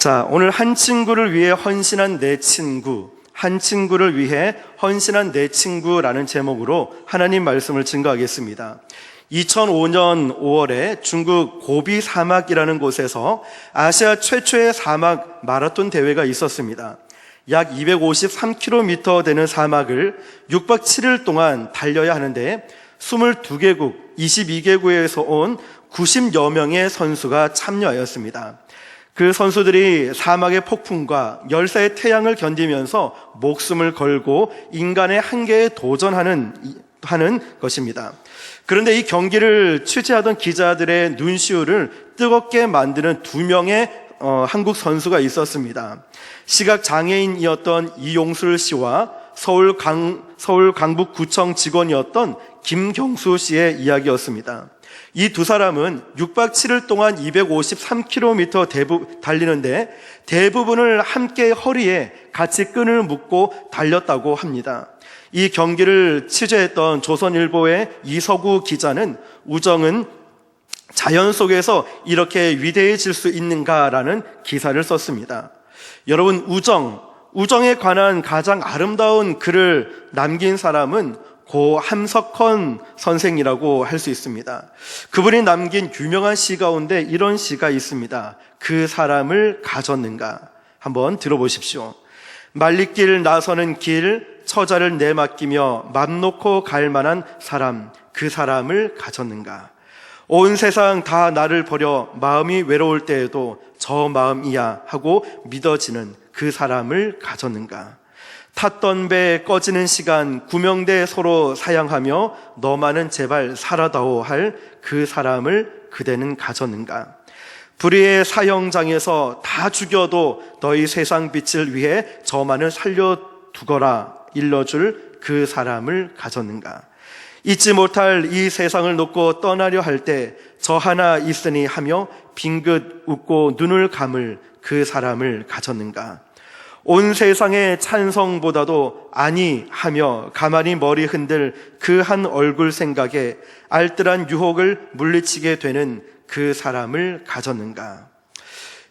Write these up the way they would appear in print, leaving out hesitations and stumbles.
자, 오늘 한 친구를 위해 헌신한 내 친구, 한 친구를 위해 헌신한 내 친구라는 제목으로 하나님 말씀을 증거하겠습니다. 2005년 5월에 중국 고비 사막이라는 곳에서 아시아 최초의 사막 마라톤 대회가 있었습니다. 약 253km 되는 사막을 6박 7일 동안 달려야 하는데 22개국, 22개국에서 온 90여 명의 선수가 참여하였습니다. 그 선수들이 사막의 폭풍과 열사의 태양을 견디면서 목숨을 걸고 인간의 한계에 도전하는 것입니다. 그런데 이 경기를 취재하던 기자들의 눈시울을 뜨겁게 만드는 두 명의 한국 선수가 있었습니다. 시각 장애인이었던 이용술 씨와 서울 강북구청 직원이었던 김경수 씨의 이야기였습니다. 이 두 사람은 6박 7일 동안 253km 달리는데 대부분을 함께 허리에 같이 끈을 묶고 달렸다고 합니다. 이 경기를 취재했던 조선일보의 이서구 기자는 우정은 자연 속에서 이렇게 위대해질 수 있는가라는 기사를 썼습니다. 여러분, 우정에 관한 가장 아름다운 글을 남긴 사람은 고 함석헌 선생이라고 할 수 있습니다. 그분이 남긴 유명한 시 가운데 이런 시가 있습니다. 그 사람을 가졌는가? 한번 들어보십시오. 말리길 나서는 길, 처자를 내맡기며 맘 놓고 갈 만한 사람, 그 사람을 가졌는가? 온 세상 다 나를 버려 마음이 외로울 때에도 저 마음이야 하고 믿어지는 그 사람을 가졌는가? 탔던 배 꺼지는 시간 구명대 서로 사양하며 너만은 제발 살아다오 할 그 사람을 그대는 가졌는가? 불의의 사형장에서 다 죽여도 너희 세상 빛을 위해 저만을 살려두거라 일러줄 그 사람을 가졌는가? 잊지 못할 이 세상을 놓고 떠나려 할 때 저 하나 있으니 하며 빙긋 웃고 눈을 감을 그 사람을 가졌는가? 온 세상의 찬성보다도 아니 하며 가만히 머리 흔들 그 한 얼굴 생각에 알뜰한 유혹을 물리치게 되는 그 사람을 가졌는가?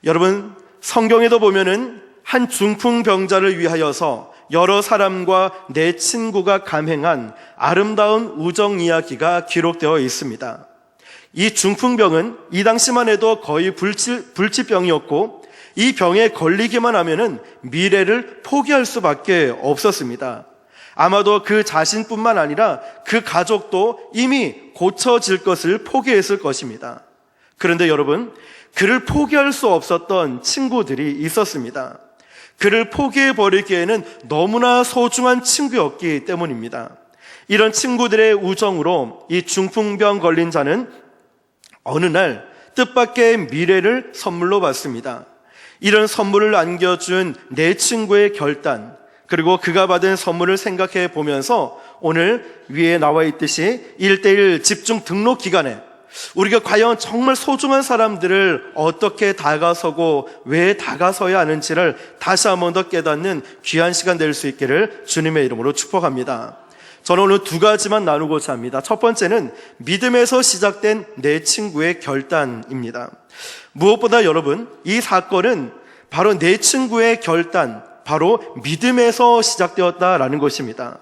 여러분, 성경에도 보면은 한 중풍병자를 위하여서 여러 사람과 내 친구가 감행한 아름다운 우정 이야기가 기록되어 있습니다. 이 중풍병은 이 당시만 해도 거의 불치병이었고 이 병에 걸리기만 하면은 미래를 포기할 수밖에 없었습니다. 아마도 그 자신뿐만 아니라 그 가족도 이미 고쳐질 것을 포기했을 것입니다. 그런데 여러분, 그를 포기할 수 없었던 친구들이 있었습니다. 그를 포기해버리기에는 너무나 소중한 친구였기 때문입니다. 이런 친구들의 우정으로 이 중풍병 걸린 자는 어느 날 뜻밖의 미래를 선물로 받습니다. 이런 선물을 안겨준 내 친구의 결단, 그리고 그가 받은 선물을 생각해 보면서 오늘 위에 나와 있듯이 1:1 집중 등록 기간에 우리가 과연 정말 소중한 사람들을 어떻게 다가서고 왜 다가서야 하는지를 다시 한 번 더 깨닫는 귀한 시간 될 수 있기를 주님의 이름으로 축복합니다. 저는 오늘 두 가지만 나누고자 합니다. 첫 번째는 믿음에서 시작된 내 친구의 결단입니다. 무엇보다 여러분, 이 사건은 바로 내 친구의 결단, 바로 믿음에서 시작되었다라는 것입니다.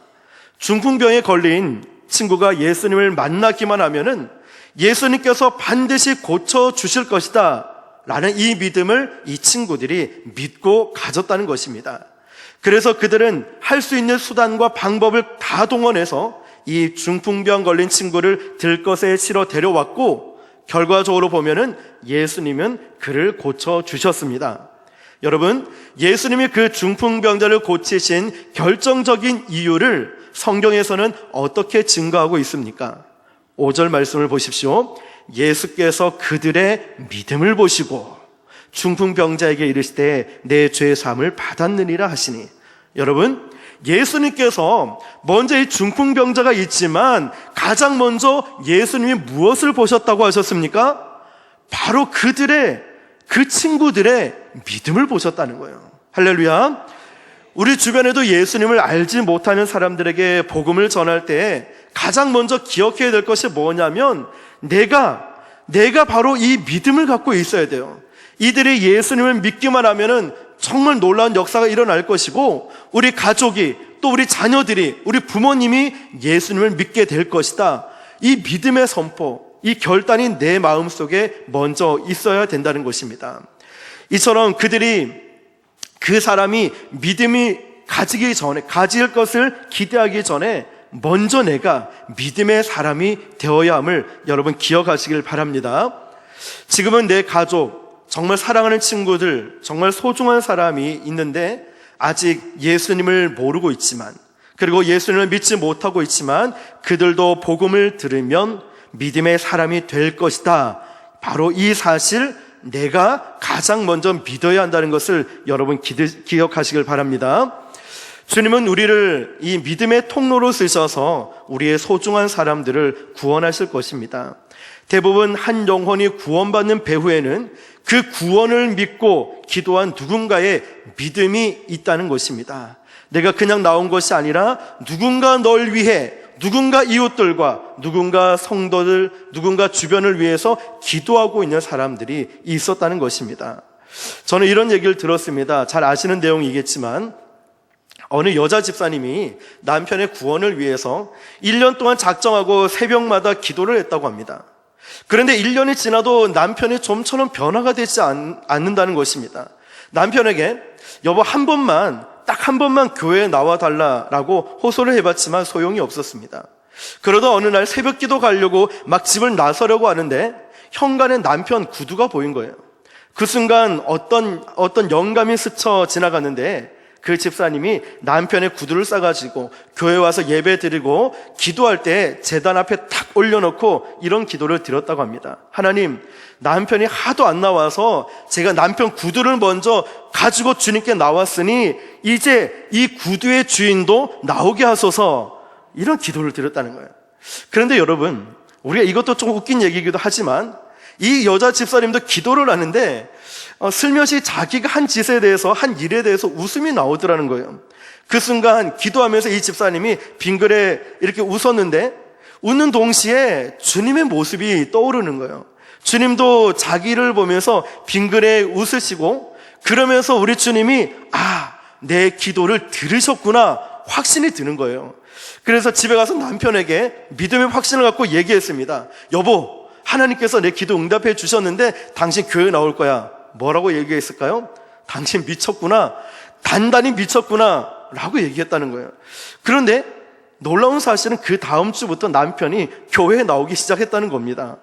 중풍병에 걸린 친구가 예수님을 만나기만 하면은 예수님께서 반드시 고쳐주실 것이다 라는 이 믿음을 이 친구들이 믿고 가졌다는 것입니다. 그래서 그들은 할 수 있는 수단과 방법을 다 동원해서 이 중풍병 걸린 친구를 들것에 실어 데려왔고 결과적으로 보면은 예수님은 그를 고쳐주셨습니다. 여러분, 예수님이 그 중풍병자를 고치신 결정적인 이유를 성경에서는 어떻게 증거하고 있습니까? 5절 말씀을 보십시오. 예수께서 그들의 믿음을 보시고 중풍병자에게 이르시되 내 죄 사함을 받았느니라 하시니. 여러분, 예수님께서 먼저 이 중풍병자가 있지만 가장 먼저 예수님이 무엇을 보셨다고 하셨습니까? 바로 그 친구들의 믿음을 보셨다는 거예요. 할렐루야. 우리 주변에도 예수님을 알지 못하는 사람들에게 복음을 전할 때 가장 먼저 기억해야 될 것이 뭐냐면 내가 바로 이 믿음을 갖고 있어야 돼요. 이들이 예수님을 믿기만 하면은 정말 놀라운 역사가 일어날 것이고, 우리 가족이, 또 우리 자녀들이, 우리 부모님이 예수님을 믿게 될 것이다. 이 믿음의 선포, 이 결단이 내 마음속에 먼저 있어야 된다는 것입니다. 이처럼 그 사람이 믿음이 가질 것을 기대하기 전에 먼저 내가 믿음의 사람이 되어야 함을 여러분 기억하시길 바랍니다. 지금은 내 가족, 정말 사랑하는 친구들, 정말 소중한 사람이 있는데 아직 예수님을 모르고 있지만, 그리고 예수님을 믿지 못하고 있지만 그들도 복음을 들으면 믿음의 사람이 될 것이다. 바로 이 사실, 내가 가장 먼저 믿어야 한다는 것을 여러분 기억하시길 바랍니다. 주님은 우리를 이 믿음의 통로로 쓰셔서 우리의 소중한 사람들을 구원하실 것입니다. 대부분 한 영혼이 구원받는 배후에는 그 구원을 믿고 기도한 누군가의 믿음이 있다는 것입니다. 내가 그냥 나온 것이 아니라 누군가 널 위해, 누군가 이웃들과, 누군가 성도들, 누군가 주변을 위해서 기도하고 있는 사람들이 있었다는 것입니다. 저는 이런 얘기를 들었습니다. 잘 아시는 내용이겠지만 어느 여자 집사님이 남편의 구원을 위해서 1년 동안 작정하고 새벽마다 기도를 했다고 합니다. 그런데 1년이 지나도 남편이 좀처럼 변화가 되지 않는다는 것입니다. 남편에게 여보 딱 한 번만 교회에 나와달라라고 호소를 해봤지만 소용이 없었습니다. 그러다 어느 날 새벽 기도 가려고 막 집을 나서려고 하는데 현관에 남편 구두가 보인 거예요. 그 순간 어떤 영감이 스쳐 지나갔는데 그 집사님이 남편의 구두를 싸가지고 교회 와서 예배 드리고 기도할 때 제단 앞에 탁 올려놓고 이런 기도를 드렸다고 합니다. 하나님, 남편이 하도 안 나와서 제가 남편 구두를 먼저 가지고 주님께 나왔으니 이제 이 구두의 주인도 나오게 하소서, 이런 기도를 드렸다는 거예요. 그런데 여러분, 우리가 이것도 좀 웃긴 얘기이기도 하지만 이 여자 집사님도 기도를 하는데 슬며시 자기가 한 짓에 대해서, 한 일에 대해서 웃음이 나오더라는 거예요. 그 순간 기도하면서 이 집사님이 빙그레 이렇게 웃었는데 웃는 동시에 주님의 모습이 떠오르는 거예요. 주님도 자기를 보면서 빙그레 웃으시고, 그러면서 우리 주님이 내 기도를 들으셨구나 확신이 드는 거예요. 그래서 집에 가서 남편에게 믿음의 확신을 갖고 얘기했습니다. 여보, 하나님께서 내 기도 응답해 주셨는데 당신 교회 나올 거야. 뭐라고 얘기했을까요? 당신 미쳤구나, 단단히 미쳤구나 라고 얘기했다는 거예요. 그런데 놀라운 사실은 그 다음 주부터 남편이 교회에 나오기 시작했다는 겁니다.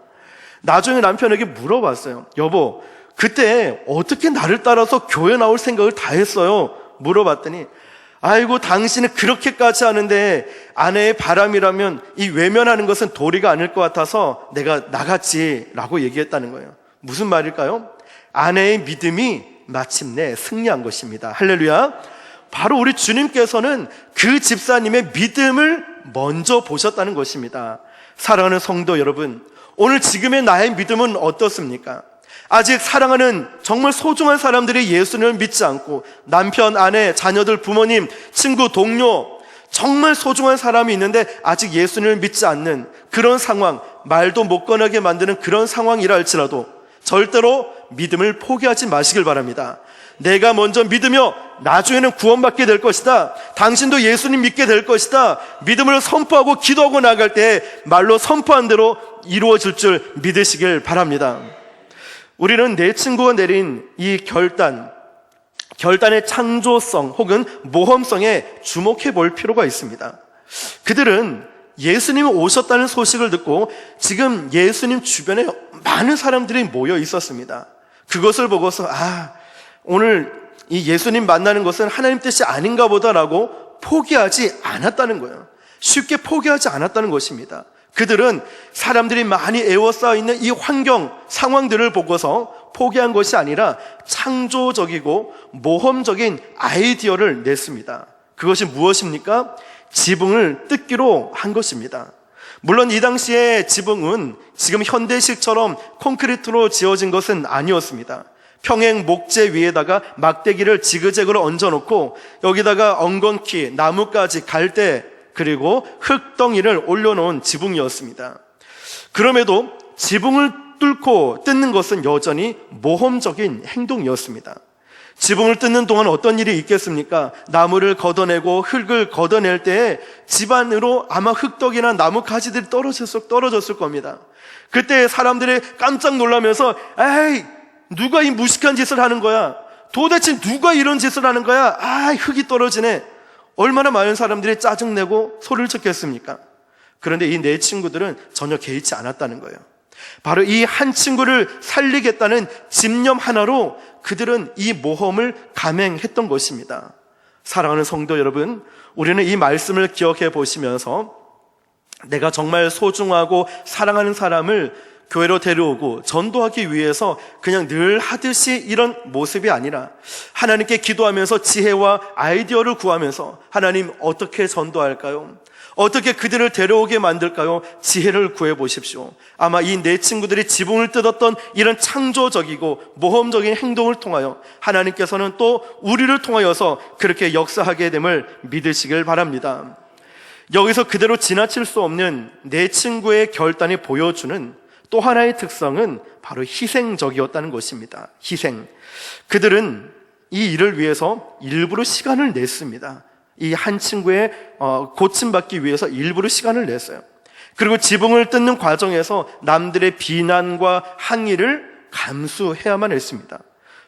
나중에 남편에게 물어봤어요. 여보, 그때 어떻게 나를 따라서 교회 나올 생각을 다 했어요? 물어봤더니 아이고, 당신은 그렇게까지 하는데 아내의 바람이라면 이 외면하는 것은 도리가 아닐 것 같아서 내가 나갔지 라고 얘기했다는 거예요. 무슨 말일까요? 아내의 믿음이 마침내 승리한 것입니다. 할렐루야. 바로 우리 주님께서는 그 집사님의 믿음을 먼저 보셨다는 것입니다. 사랑하는 성도 여러분, 오늘 지금의 나의 믿음은 어떻습니까? 아직 사랑하는 정말 소중한 사람들이 예수님을 믿지 않고 남편, 아내, 자녀들, 부모님, 친구, 동료, 정말 소중한 사람이 있는데 아직 예수님을 믿지 않는 그런 상황, 말도 못 꺼내게 만드는 그런 상황이라 할지라도 절대로 믿음을 포기하지 마시길 바랍니다. 내가 먼저 믿으며 나중에는 구원받게 될 것이다. 당신도 예수님 믿게 될 것이다. 믿음을 선포하고 기도하고 나갈 때 말로 선포한 대로 이루어질 줄 믿으시길 바랍니다. 우리는 내 친구가 내린 이 결단의 창조성 혹은 모험성에 주목해 볼 필요가 있습니다. 그들은 예수님이 오셨다는 소식을 듣고 지금 예수님 주변에 많은 사람들이 모여 있었습니다. 그것을 보고서 오늘 이 예수님 만나는 것은 하나님 뜻이 아닌가 보다라고 포기하지 않았다는 거예요. 쉽게 포기하지 않았다는 것입니다. 그들은 사람들이 많이 에워싸여 있는 이 환경, 상황들을 보고서 포기한 것이 아니라 창조적이고 모험적인 아이디어를 냈습니다. 그것이 무엇입니까? 지붕을 뜯기로 한 것입니다. 물론 이 당시에 지붕은 지금 현대식처럼 콘크리트로 지어진 것은 아니었습니다. 평행 목재 위에다가 막대기를 지그재그로 얹어놓고 여기다가 엉겅퀴, 나뭇가지, 갈대, 그리고 흙덩이를 올려놓은 지붕이었습니다. 그럼에도 지붕을 뚫고 뜯는 것은 여전히 모험적인 행동이었습니다. 지붕을 뜯는 동안 어떤 일이 있겠습니까? 나무를 걷어내고 흙을 걷어낼 때에 집안으로 아마 흙떡이나 나무 가지들이 떨어졌을 겁니다. 그때 사람들이 깜짝 놀라면서 에이, 누가 이 무식한 짓을 하는 거야? 도대체 누가 이런 짓을 하는 거야? 아, 흙이 떨어지네. 얼마나 많은 사람들이 짜증내고 소리를 쳤겠습니까? 그런데 이 네 친구들은 전혀 개의치 않았다는 거예요. 바로 이 한 친구를 살리겠다는 집념 하나로 그들은 이 모험을 감행했던 것입니다. 사랑하는 성도 여러분, 우리는 이 말씀을 기억해 보시면서 내가 정말 소중하고 사랑하는 사람을 교회로 데려오고 전도하기 위해서 그냥 늘 하듯이 이런 모습이 아니라 하나님께 기도하면서 지혜와 아이디어를 구하면서 하나님 어떻게 전도할까요? 어떻게 그들을 데려오게 만들까요? 지혜를 구해보십시오. 아마 이 네 친구들이 지붕을 뜯었던 이런 창조적이고 모험적인 행동을 통하여 하나님께서는 또 우리를 통하여서 그렇게 역사하게 됨을 믿으시길 바랍니다. 여기서 그대로 지나칠 수 없는 네 친구의 결단이 보여주는 또 하나의 특성은 바로 희생적이었다는 것입니다. 희생. 그들은 이 일을 위해서 일부러 시간을 냈습니다. 이 한 친구의 고침받기 위해서 일부러 시간을 냈어요. 그리고 지붕을 뜯는 과정에서 남들의 비난과 항의를 감수해야만 했습니다.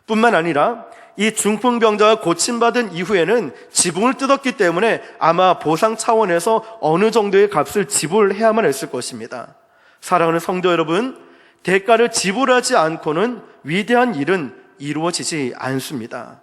뿐만 아니라 이 중풍병자가 고침받은 이후에는 지붕을 뜯었기 때문에 아마 보상 차원에서 어느 정도의 값을 지불해야만 했을 것입니다. 사랑하는 성도 여러분, 대가를 지불하지 않고는 위대한 일은 이루어지지 않습니다.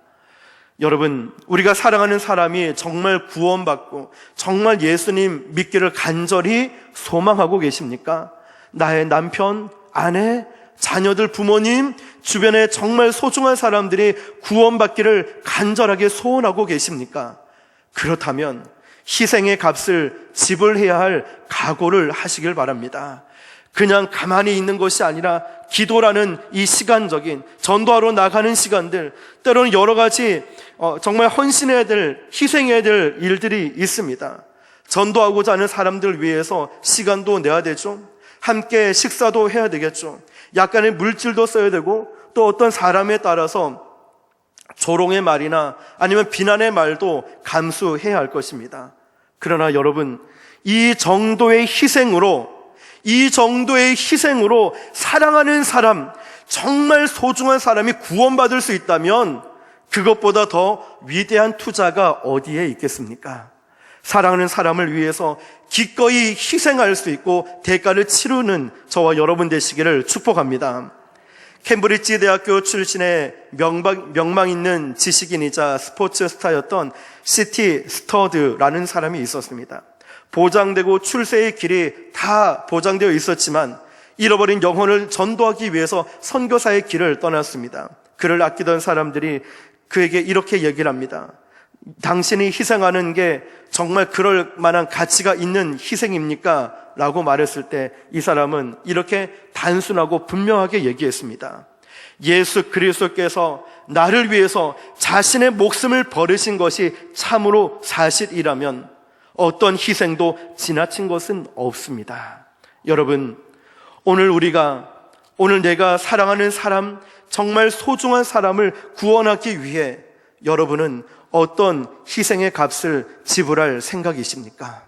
여러분, 우리가 사랑하는 사람이 정말 구원받고 정말 예수님 믿기를 간절히 소망하고 계십니까? 나의 남편, 아내, 자녀들, 부모님, 주변에 정말 소중한 사람들이 구원받기를 간절하게 소원하고 계십니까? 그렇다면 희생의 값을 지불해야 할 각오를 하시길 바랍니다. 그냥 가만히 있는 것이 아니라 기도라는 이 시간적인 전도하러 나가는 시간들, 때로는 여러 가지 정말 헌신해야 될, 희생해야 될 일들이 있습니다. 전도하고자 하는 사람들 위해서 시간도 내야 되죠. 함께 식사도 해야 되겠죠. 약간의 물질도 써야 되고, 또 어떤 사람에 따라서 조롱의 말이나 아니면 비난의 말도 감수해야 할 것입니다. 그러나 여러분, 이 정도의 희생으로 사랑하는 사람, 정말 소중한 사람이 구원받을 수 있다면 그것보다 더 위대한 투자가 어디에 있겠습니까? 사랑하는 사람을 위해서 기꺼이 희생할 수 있고 대가를 치르는 저와 여러분 되시기를 축복합니다. 캠브리지 대학교 출신의 명망 있는 지식인이자 스포츠 스타였던 시티 스터드라는 사람이 있었습니다. 보장되고 출세의 길이 다 보장되어 있었지만 잃어버린 영혼을 전도하기 위해서 선교사의 길을 떠났습니다. 그를 아끼던 사람들이 그에게 이렇게 얘기를 합니다. 당신이 희생하는 게 정말 그럴 만한 가치가 있는 희생입니까? 라고 말했을 때 이 사람은 이렇게 단순하고 분명하게 얘기했습니다. 예수 그리스도께서 나를 위해서 자신의 목숨을 버리신 것이 참으로 사실이라면 어떤 희생도 지나친 것은 없습니다. 여러분, 오늘 내가 사랑하는 사람, 정말 소중한 사람을 구원하기 위해 여러분은 어떤 희생의 값을 지불할 생각이십니까?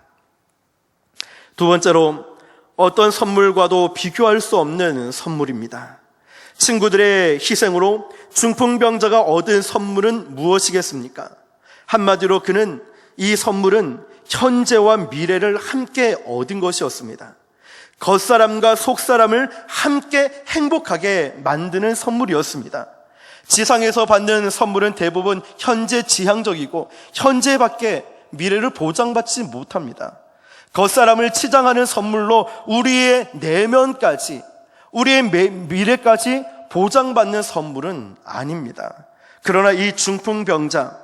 두 번째로, 어떤 선물과도 비교할 수 없는 선물입니다. 친구들의 희생으로 중풍병자가 얻은 선물은 무엇이겠습니까? 한마디로 이 선물은 현재와 미래를 함께 얻은 것이었습니다. 겉사람과 속사람을 함께 행복하게 만드는 선물이었습니다. 지상에서 받는 선물은 대부분 현재 지향적이고 현재밖에 미래를 보장받지 못합니다. 겉사람을 치장하는 선물로 우리의 내면까지, 우리의 미래까지 보장받는 선물은 아닙니다. 그러나 이 중풍병자가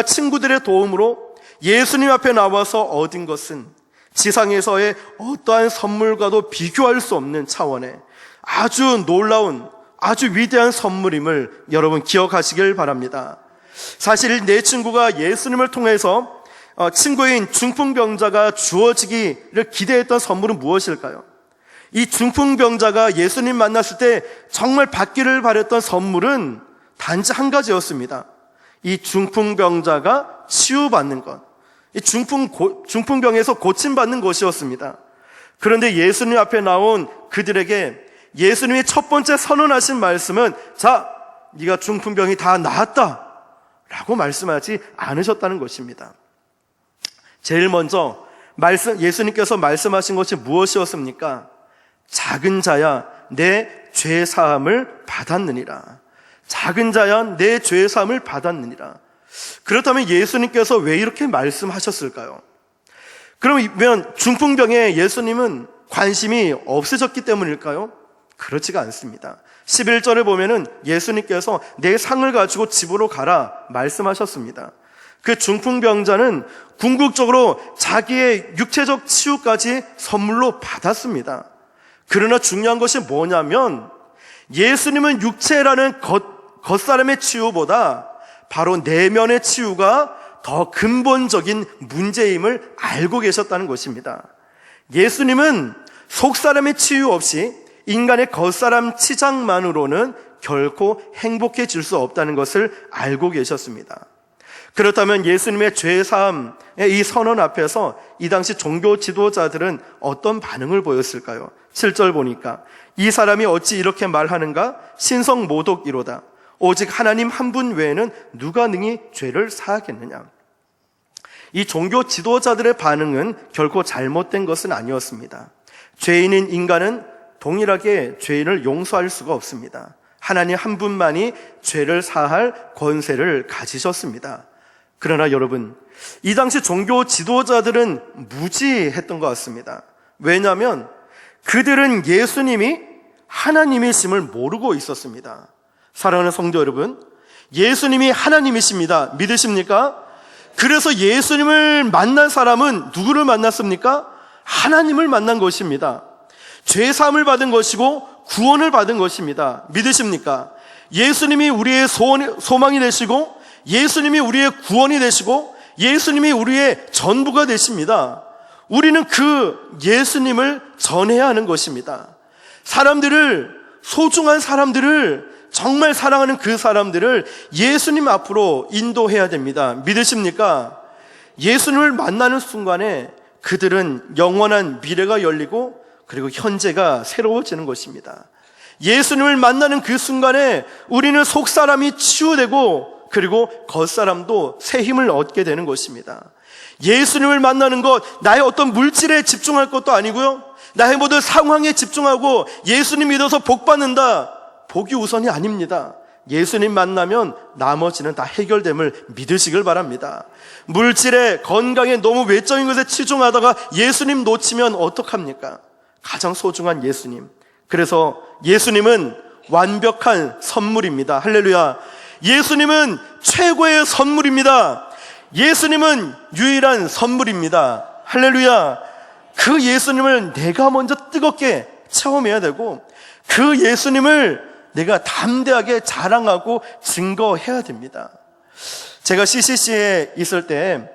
친구들의 도움으로 예수님 앞에 나와서 얻은 것은 지상에서의 어떠한 선물과도 비교할 수 없는 차원의 아주 놀라운, 아주 위대한 선물임을 여러분 기억하시길 바랍니다. 사실 내 친구가 예수님을 통해서 친구인 중풍병자가 주어지기를 기대했던 선물은 무엇일까요? 이 중풍병자가 예수님 만났을 때 정말 받기를 바랬던 선물은 단지 한 가지였습니다. 이 중풍병자가 치유받는 것, 이 중풍병에서 고침받는 것이었습니다. 그런데 예수님 앞에 나온 그들에게 예수님이 첫 번째 선언하신 말씀은, 자, 네가 중풍병이 다 나았다 라고 말씀하지 않으셨다는 것입니다. 제일 먼저 예수님께서 말씀하신 것이 무엇이었습니까? 작은 자야 내 죄사함을 받았느니라. 작은 자야 내 죄사함을 받았느니라. 그렇다면 예수님께서 왜 이렇게 말씀하셨을까요? 그러면 중풍병에 예수님은 관심이 없으셨기 때문일까요? 그렇지가 않습니다. 11절에 보면은 예수님께서 내 상을 가지고 집으로 가라 말씀하셨습니다. 그 중풍병자는 궁극적으로 자기의 육체적 치유까지 선물로 받았습니다. 그러나 중요한 것이 뭐냐면 예수님은 육체라는 겉사람의 치유보다 바로 내면의 치유가 더 근본적인 문제임을 알고 계셨다는 것입니다. 예수님은 속사람의 치유 없이 인간의 겉사람 치장만으로는 결코 행복해질 수 없다는 것을 알고 계셨습니다. 그렇다면 예수님의 죄사함의 이 선언 앞에서 이 당시 종교 지도자들은 어떤 반응을 보였을까요? 7절 보니까 이 사람이 어찌 이렇게 말하는가? 신성모독이로다. 오직 하나님 한 분 외에는 누가 능히 죄를 사하겠느냐. 이 종교 지도자들의 반응은 결코 잘못된 것은 아니었습니다. 죄인인 인간은 동일하게 죄인을 용서할 수가 없습니다. 하나님 한 분만이 죄를 사할 권세를 가지셨습니다. 그러나 여러분, 이 당시 종교 지도자들은 무지했던 것 같습니다. 왜냐하면 그들은 예수님이 하나님이심을 모르고 있었습니다. 사랑하는 성도 여러분, 예수님이 하나님이십니다. 믿으십니까? 그래서 예수님을 만난 사람은 누구를 만났습니까? 하나님을 만난 것입니다. 죄사함을 받은 것이고 구원을 받은 것입니다. 믿으십니까? 예수님이 우리의 소망이 되시고 예수님이 우리의 구원이 되시고 예수님이 우리의 전부가 되십니다. 우리는 그 예수님을 전해야 하는 것입니다. 소중한 사람들을, 정말 사랑하는 그 사람들을 예수님 앞으로 인도해야 됩니다. 믿으십니까? 예수님을 만나는 순간에 그들은 영원한 미래가 열리고 그리고 현재가 새로워지는 것입니다. 예수님을 만나는 그 순간에 우리는 속사람이 치유되고 그리고 겉사람도 새 힘을 얻게 되는 것입니다. 예수님을 만나는 것, 나의 어떤 물질에 집중할 것도 아니고요, 나의 모든 상황에 집중하고 예수님 믿어서 복 받는다, 복이 우선이 아닙니다. 예수님 만나면 나머지는 다 해결됨을 믿으시길 바랍니다. 물질에, 건강에 너무 외적인 것에 치중하다가 예수님 놓치면 어떡합니까? 가장 소중한 예수님. 그래서 예수님은 완벽한 선물입니다. 할렐루야. 예수님은 최고의 선물입니다. 예수님은 유일한 선물입니다. 할렐루야. 그 예수님을 내가 먼저 뜨겁게 체험해야 되고 그 예수님을 내가 담대하게 자랑하고 증거해야 됩니다. 제가 CCC에 있을 때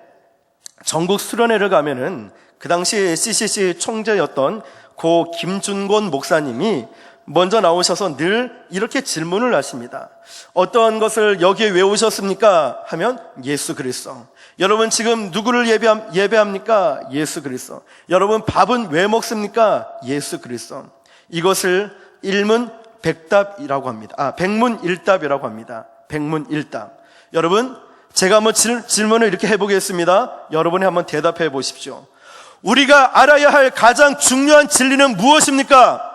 전국 수련회를 가면은 그 당시 CCC 총재였던 고 김준곤 목사님이 먼저 나오셔서 늘 이렇게 질문을 하십니다. 어떤 것을 여기에 왜 오셨습니까? 하면 예수 그리스도. 여러분 지금 누구를 예배합니까? 예수 그리스도. 여러분 밥은 왜 먹습니까? 예수 그리스도. 이것을 일문백답이라고 합니다. 백문일답이라고 합니다. 백문일답. 여러분 제가 한번 질문을 이렇게 해보겠습니다. 여러분이 한번 대답해 보십시오. 우리가 알아야 할 가장 중요한 진리는 무엇입니까?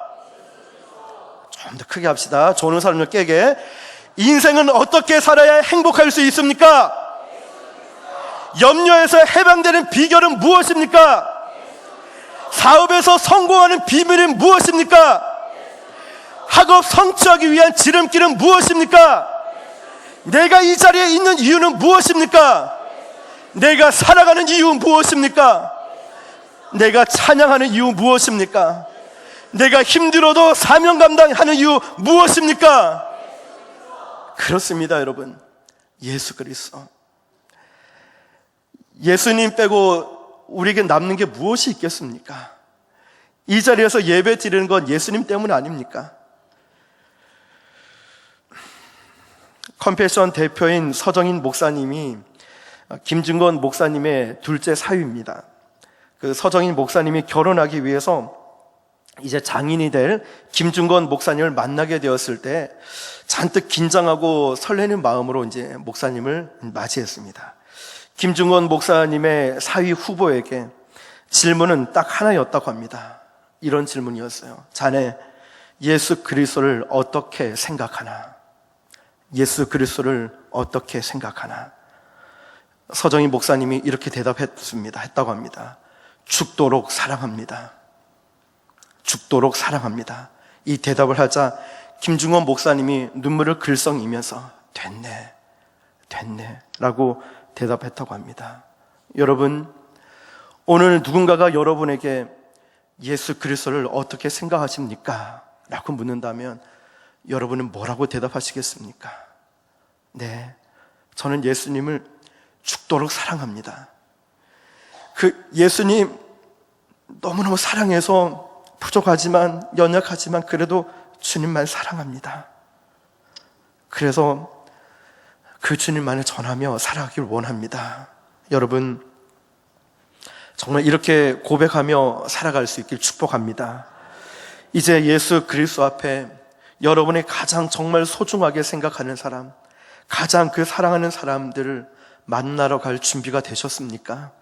좀 더 크게 합시다. 좋은 사람을 깨게. 인생은 어떻게 살아야 행복할 수 있습니까? 염려에서 해방되는 비결은 무엇입니까? 사업에서 성공하는 비밀은 무엇입니까? 학업 성취하기 위한 지름길은 무엇입니까? 내가 이 자리에 있는 이유는 무엇입니까? 내가 살아가는 이유는 무엇입니까? 내가 찬양하는 이유 무엇입니까? 내가 힘들어도 사명 감당하는 이유 무엇입니까? 그렇습니다, 여러분. 예수 그리스도. 예수님 빼고 우리에게 남는 게 무엇이 있겠습니까? 이 자리에서 예배 드리는 건 예수님 때문 아닙니까? 컴패션 대표인 서정인 목사님이 김중건 목사님의 둘째 사위입니다. 그 서정인 목사님이 결혼하기 위해서 이제 장인이 될 김중건 목사님을 만나게 되었을 때 잔뜩 긴장하고 설레는 마음으로 이제 목사님을 맞이했습니다. 김중건 목사님의 사위 후보에게 질문은 딱 하나였다고 합니다. 이런 질문이었어요. 자네 예수 그리스도를 어떻게 생각하나? 예수 그리스도를 어떻게 생각하나? 서정인 목사님이 이렇게 했다고 합니다. 죽도록 사랑합니다. 죽도록 사랑합니다. 이 대답을 하자 김중건 목사님이 눈물을 글썽이면서 됐네 라고 대답했다고 합니다. 여러분, 오늘 누군가가 여러분에게 예수 그리스도를 어떻게 생각하십니까? 라고 묻는다면 여러분은 뭐라고 대답하시겠습니까? 네, 저는 예수님을 죽도록 사랑합니다. 그 예수님 너무너무 사랑해서 부족하지만 연약하지만 그래도 주님만 사랑합니다. 그래서 그 주님만을 전하며 살아가길 원합니다. 여러분, 정말 이렇게 고백하며 살아갈 수 있길 축복합니다. 이제 예수 그리스도 앞에 여러분이 가장 정말 소중하게 생각하는 사람, 가장 그 사랑하는 사람들을 만나러 갈 준비가 되셨습니까?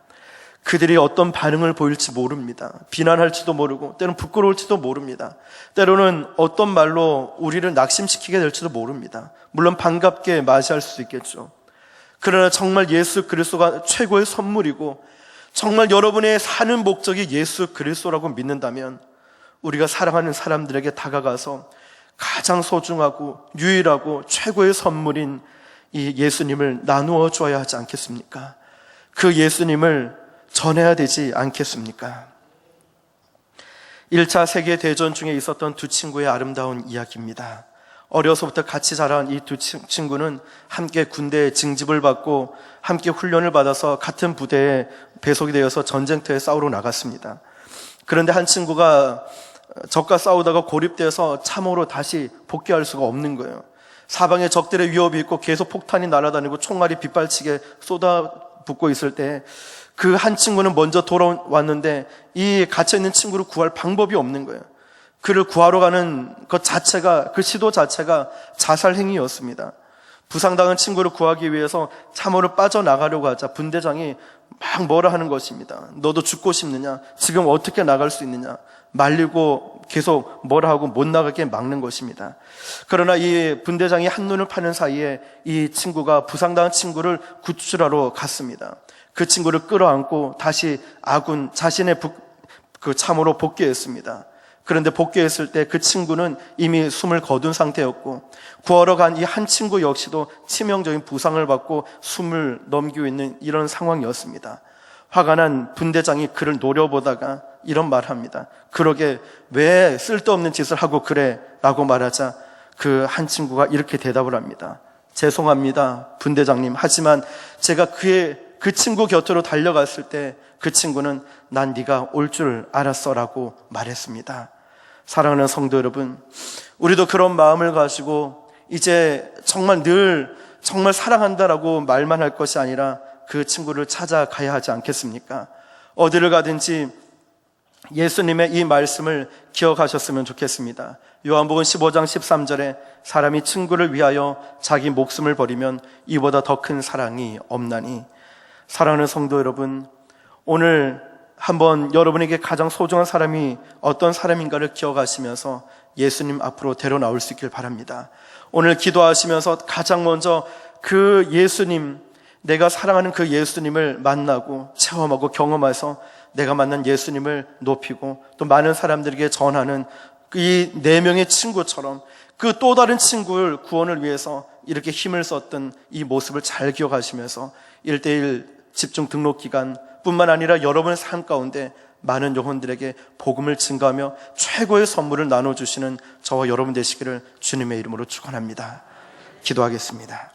그들이 어떤 반응을 보일지 모릅니다. 비난할지도 모르고 때로는 부끄러울지도 모릅니다. 때로는 어떤 말로 우리를 낙심시키게 될지도 모릅니다. 물론 반갑게 맞이할 수도 있겠죠. 그러나 정말 예수 그리스도가 최고의 선물이고 정말 여러분의 사는 목적이 예수 그리스도라고 믿는다면 우리가 사랑하는 사람들에게 다가가서 가장 소중하고 유일하고 최고의 선물인 이 예수님을 나누어 줘야 하지 않겠습니까? 그 예수님을 전해야 되지 않겠습니까? 1차 세계대전 중에 있었던 두 친구의 아름다운 이야기입니다. 어려서부터 같이 자란 이 두 친구는 함께 군대에 징집을 받고 함께 훈련을 받아서 같은 부대에 배속이 되어서 전쟁터에 싸우러 나갔습니다. 그런데 한 친구가 적과 싸우다가 고립돼서 참호로 다시 복귀할 수가 없는 거예요. 사방에 적들의 위협이 있고 계속 폭탄이 날아다니고 총알이 빗발치게 쏟아붓고 있을 때 그 한 친구는 먼저 돌아왔는데 이 갇혀있는 친구를 구할 방법이 없는 거예요. 그를 구하러 가는 것 자체가, 그 시도 자체가 자살 행위였습니다. 부상당한 친구를 구하기 위해서 참호를 빠져나가려고 하자 분대장이 막 뭐라 하는 것입니다. 너도 죽고 싶느냐? 지금 어떻게 나갈 수 있느냐? 말리고 계속 뭐라 하고 못 나가게 막는 것입니다. 그러나 이 분대장이 한눈을 파는 사이에 이 친구가 부상당한 친구를 구출하러 갔습니다. 그 친구를 끌어안고 다시 아군 자신의 그 참호로 복귀했습니다. 그런데 복귀했을 때 그 친구는 이미 숨을 거둔 상태였고 구하러 간 이 한 친구 역시도 치명적인 부상을 받고 숨을 넘기고 있는 이런 상황이었습니다. 화가 난 분대장이 그를 노려보다가 이런 말을 합니다. 그러게 왜 쓸데없는 짓을 하고 그래? 라고 말하자 그 한 친구가 이렇게 대답을 합니다. 죄송합니다, 분대장님. 하지만 제가 그 친구 곁으로 달려갔을 때 그 친구는 난 네가 올 줄 알았어 라고 말했습니다. 사랑하는 성도 여러분, 우리도 그런 마음을 가지고 이제 정말 늘 정말 사랑한다라고 말만 할 것이 아니라 그 친구를 찾아가야 하지 않겠습니까? 어디를 가든지 예수님의 이 말씀을 기억하셨으면 좋겠습니다. 요한복음 15장 13절에 사람이 친구를 위하여 자기 목숨을 버리면 이보다 더 큰 사랑이 없나니. 사랑하는 성도 여러분, 오늘 한번 여러분에게 가장 소중한 사람이 어떤 사람인가를 기억하시면서 예수님 앞으로 데려 나올 수 있길 바랍니다. 오늘 기도하시면서 가장 먼저 그 예수님, 내가 사랑하는 그 예수님을 만나고 체험하고 경험해서 내가 만난 예수님을 높이고 또 많은 사람들에게 전하는 이 4명의 친구처럼 그 또 다른 친구를 구원을 위해서 이렇게 힘을 썼던 이 모습을 잘 기억하시면서 1:1 집중 등록 기간 뿐만 아니라 여러분의 삶 가운데 많은 영혼들에게 복음을 증가하며 최고의 선물을 나눠주시는 저와 여러분 되시기를 주님의 이름으로 축원합니다. 기도하겠습니다.